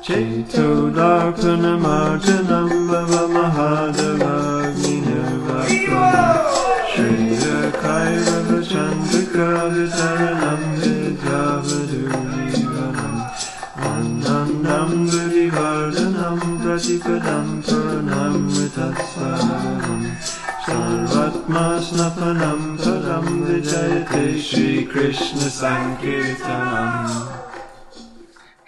Chetodharpanamarjanam Bhavamahadavagninirvatam Shriya Kairavachandrakravitaranam Vidyavadurivanam Anandam Durivardhanam Pratipadam Puranamritasvaram Sarvatma Snapanam Padam Vijayate Shri Krishna Sankirtanam.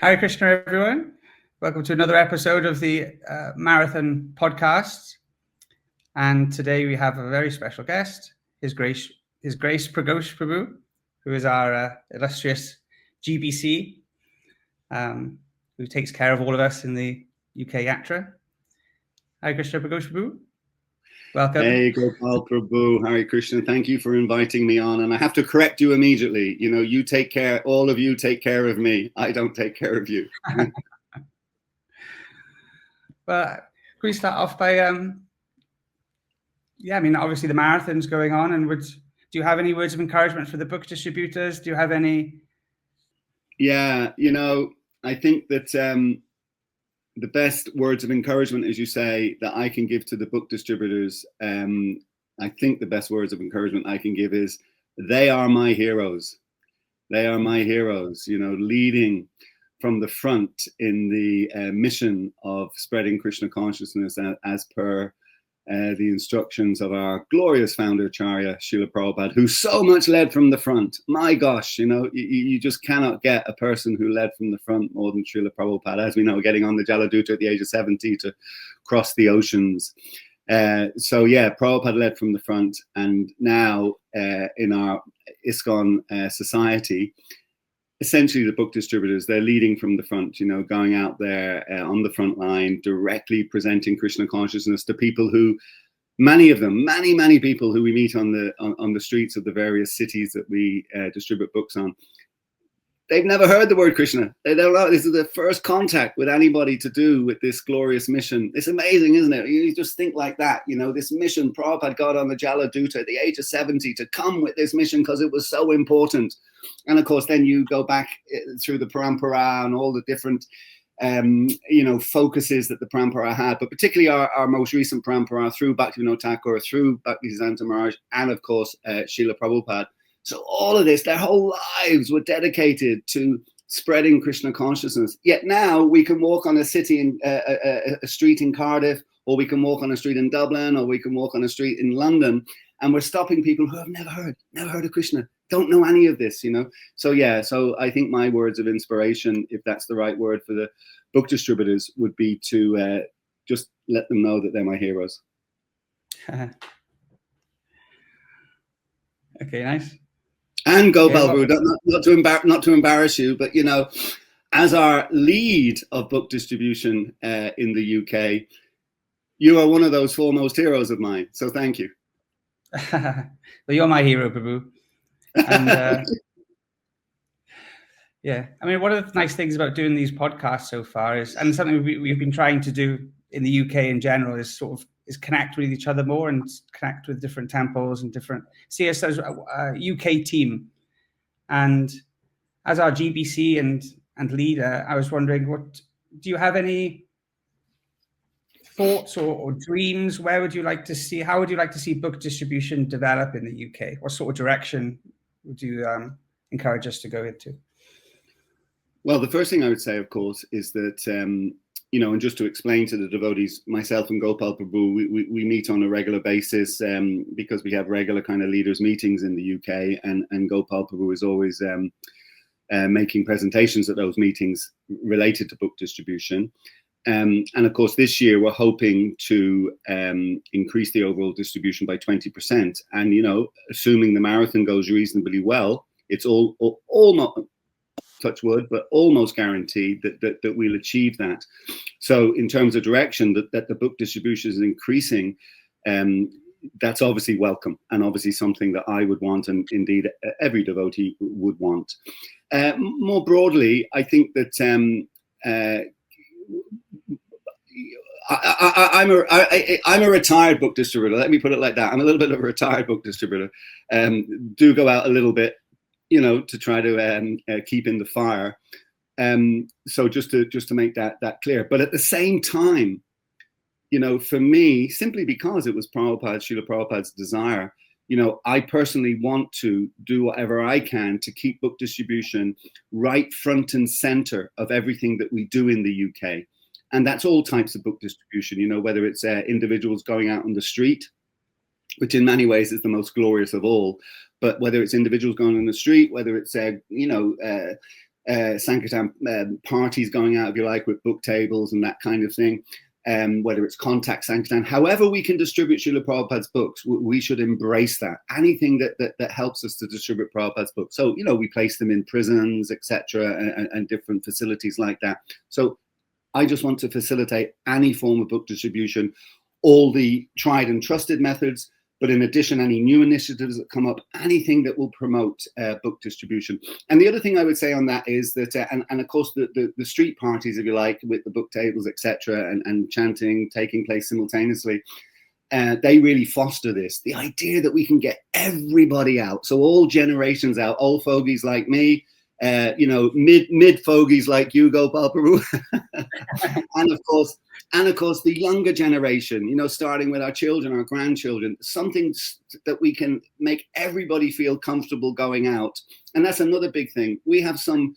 Hare Krishna, everyone. Welcome to another episode of the Marathon Podcast. And today we have a very special guest, His Grace Praghosa Prabhu, who is our illustrious GBC, who takes care of all of us in the UK Yatra. Hare Krishna, Praghosa Prabhu. Welcome. Hey, Gopal Prabhu, Hare Krishna. Thank you for inviting me on. And I have to correct you immediately. You know, you take care, all of you take care of me. I don't take care of you. Well, can we start off by, obviously the marathon's going on, and do you have any words of encouragement for the book distributors? Do you have any? Yeah, I think that the best words of encouragement, as you say, that I can give to the book distributors, I think the best words of encouragement I can give is, they are my heroes. They are my heroes, leading from the front in the mission of spreading Krishna consciousness as per the instructions of our glorious founder, Acharya Srila Prabhupada, who so much led from the front. My gosh, you just cannot get a person who led from the front more than Srila Prabhupada, as we know, getting on the Jaladuta at the age of 70 to cross the oceans. Prabhupada led from the front, and now in our ISKCON society, essentially the book distributors, they're leading from the front, going out there on the front line, directly presenting Krishna consciousness to people who, many of them, many people who we meet on the streets of the various cities that we distribute books on, they've never heard the word Krishna. They don't know. This is their first contact with anybody to do with this glorious mission. It's amazing, isn't it? You just think like that, this mission. Prabhupada got on the Jaladuta at the age of 70 to come with this mission because it was so important. And of course, then you go back through the parampara and all the different, focuses that the parampara had, but particularly our most recent parampara through Bhaktivinoda Thakur, through Bhaktisiddhanta Maharaj, and of course, Srila Prabhupada. So all of this, their whole lives were dedicated to spreading Krishna consciousness. Yet now we can walk on a street in Cardiff, or we can walk on a street in Dublin, or we can walk on a street in London, and we're stopping people who have never heard of Krishna, don't know any of this, So I think my words of inspiration, if that's the right word for the book distributors, would be to just let them know that they're my heroes. Okay, nice. And Gopal, not to embarrass you, but as our lead of book distribution in the UK, you are one of those foremost heroes of mine. So thank you. Well, you're my hero, Prabhu. And one of the nice things about doing these podcasts so far is, and something we've been trying to do in the UK in general, is connect with each other more and connect with different temples and different CSOs, UK team. And as our GBC and leader, I was wondering, do you have any thoughts or dreams? How would you like to see book distribution develop in the UK? What sort of direction would you encourage us to go into? Well, the first thing I would say, of course, is that, and just to explain to the devotees, myself and Gopal Prabhu, we meet on a regular basis because we have regular kind of leaders meetings in the UK, and Gopal Prabhu is always making presentations at those meetings related to book distribution. And of course, this year we're hoping to increase the overall distribution by 20%. And, assuming the marathon goes reasonably well, it's all not, touch wood, but almost guaranteed that we'll achieve that. So in terms of direction, that the book distribution is increasing, that's obviously welcome, and obviously something that I would want, and indeed every devotee would want. More broadly, I think that I'm a retired book distributor. Let me put it like that. I'm a little bit of a retired book distributor. Do go out a little bit, to try to keep in the fire. So just to make that clear. But at the same time, for me, simply because it was Srila Prabhupada's desire, I personally want to do whatever I can to keep book distribution right front and center of everything that we do in the UK. And that's all types of book distribution, whether it's individuals going out on the street, which in many ways is the most glorious of all. But whether it's individuals going on the street, whether it's, Sankirtan parties going out, if you like, with book tables and that kind of thing, whether it's contact Sankirtan, however we can distribute Srila Prabhupada's books, we should embrace that. Anything that helps us to distribute Prabhupada's books. So, we place them in prisons, etc., and different facilities like that. So I just want to facilitate any form of book distribution, all the tried and trusted methods, but in addition, any new initiatives that come up, anything that will promote book distribution. And the other thing I would say on that is that, and of course, the street parties, if you like, with the book tables, etc., and chanting taking place simultaneously, they really foster this. The idea that we can get everybody out, so all generations out, old fogies like me, mid fogies like you, Gopal Prabhu, and of course the younger generation, starting with our children, our grandchildren, something that we can make everybody feel comfortable going out. And that's another big thing. We have some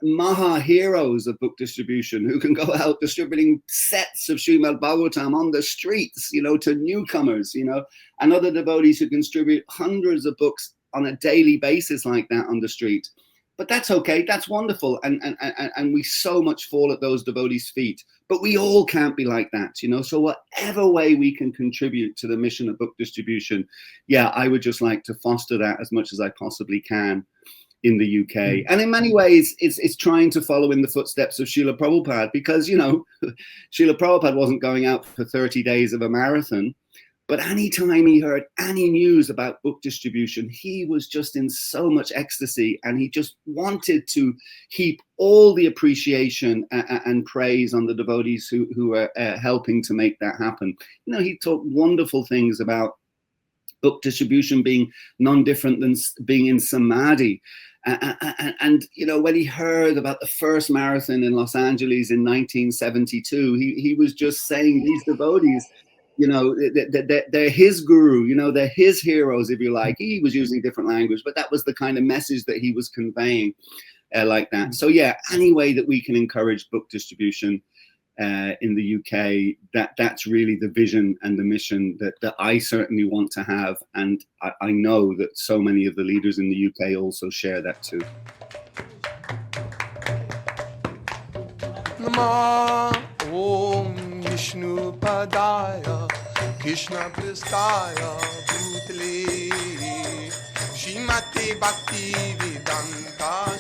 maha heroes of book distribution who can go out distributing sets of Srimad Bhagavatam on the streets, to newcomers, and other devotees who can distribute hundreds of books on a daily basis like that on the street. But that's okay, that's wonderful, and we so much fall at those devotees' feet. But we all can't be like that, so whatever way we can contribute to the mission of book distribution, I would just like to foster that as much as I possibly can in the UK. And in many ways, it's trying to follow in the footsteps of Srila Prabhupada, because Srila Prabhupada wasn't going out for 30 days of a marathon. But anytime he heard any news about book distribution, he was just in so much ecstasy, and he just wanted to heap all the appreciation and praise on the devotees who are helping to make that happen. He talked wonderful things about book distribution being non-different than being in samadhi. And when he heard about the first marathon in Los Angeles in 1972, he was just saying, these devotees, they're his guru, they're his heroes, if you like. He was using different language, but that was the kind of message that he was conveying like that. So any way that we can encourage book distribution in the UK, that's really the vision and the mission that I certainly want to have. And I know that so many of the leaders in the UK also share that too. Om Vishnu Padaya Krishna Pristaya Bhutale Shrimati Bhakti Vedanta